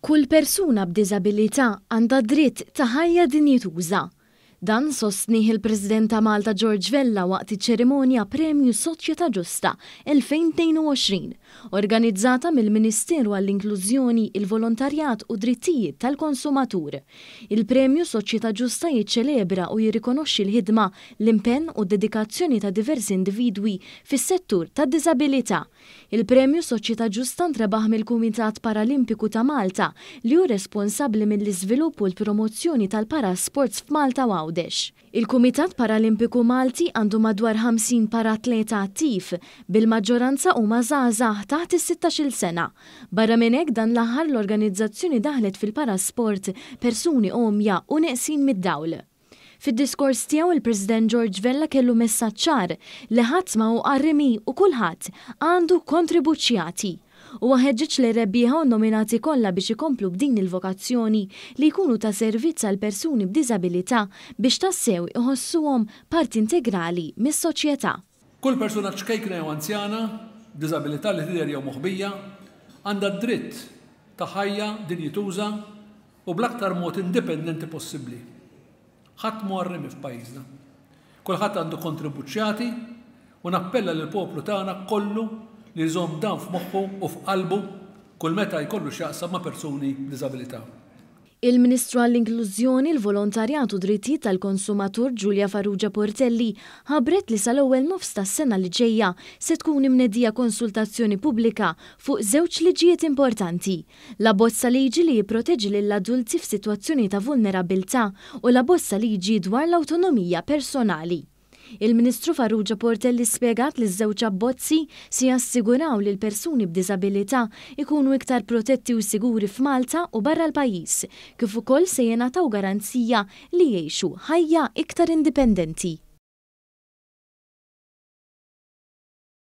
Kull persuna b'diżabilità għandha dritt ta' ħajja dinjituża. Dan sostnieh il-President ta' Malta George Vella waqt iċ-ċerimonja Premju Soċjetà Ġusta 2022, organizzata mill-Ministeru għall-Inklużjoni, il-Volontarjat u Drittijiet tal-Konsumatur. Il-Premju Soċjetà Ġusta jiċċelebra u jirrikonoxxi l-ħidma, l-impenn u d-dedikazzjoni ta' diversi individwi fis-settur tad-diżabilità. Il-Premju Soċjetà Ġusta ntrebaħ mill-Kumitat Paralimpiku ta' Malta li hu responsabbli mill-iżvilupp u l-promozzjoni tal-parasports f'Malta u Il-Kumitat Paralimpiku Malti għandu madwar 50 paratleta attiv, bil-maġġoranza huma żgħażagħ taħt is-16-il sena. Barra minn hekk dan l-aħħar l-organizzazzjoni daħlet fil-parasport persuni omja u neqsin mid-dawl. Fid-diskors tiegħu il-President George Vella kellu messaġġ ċar li ħadd ma hu qarrimi u kulħadd għandu kontribuzzjati. U ħeġġeġ li rebbieħa u nominati kollha biex ikomplu b'din il-vokazzjoni li jkunu ta' servizz għal persuni b'diżabilità biex tassew iħossuhom parti integrali mis-soċjetà. Kull persuna ċkejkna jew anzjana b'diżabilità li tidher jew moħbija għandha dritt ta' ħajja dinjituża u bl-aktar mod indipendenti possibbli. Ħadd muarrimi f'pajjiżna. Kulħadd għandu kontribuzzjati u nappella lill poplu tagħna kollu li jżomm dan f'moħħu u f'qalbu kull meta jkollu x'jaqsam ma' persuni b'diżabilità. Il-Ministru għall-Inklużjoni, il-Volontarjat u Drittijiet tal-Konsumatur Giulia Farrugia Portelli ħabbret li sal-ewwel nofs tas-sena li ġejja se tkun imnedija konsultazzjoni pubblika fuq żewġ liġijiet importanti. La bozza liġi li jipproteġi lill-adulti f'sitwazzjoni ta' vulnerabilità u la bozza liġi dwar l-awtonomija personali. Il-Ministru Farrugia Portelli spjegat li ż-żewġ abbozzi se jassiguraw li l-persuni b'diżabilità ikunu iktar protetti u siguri f'Malta u barra l-pajjiż, kif ukoll se jingħataw garanzija li jgħixu ħajja iktar indipendenti.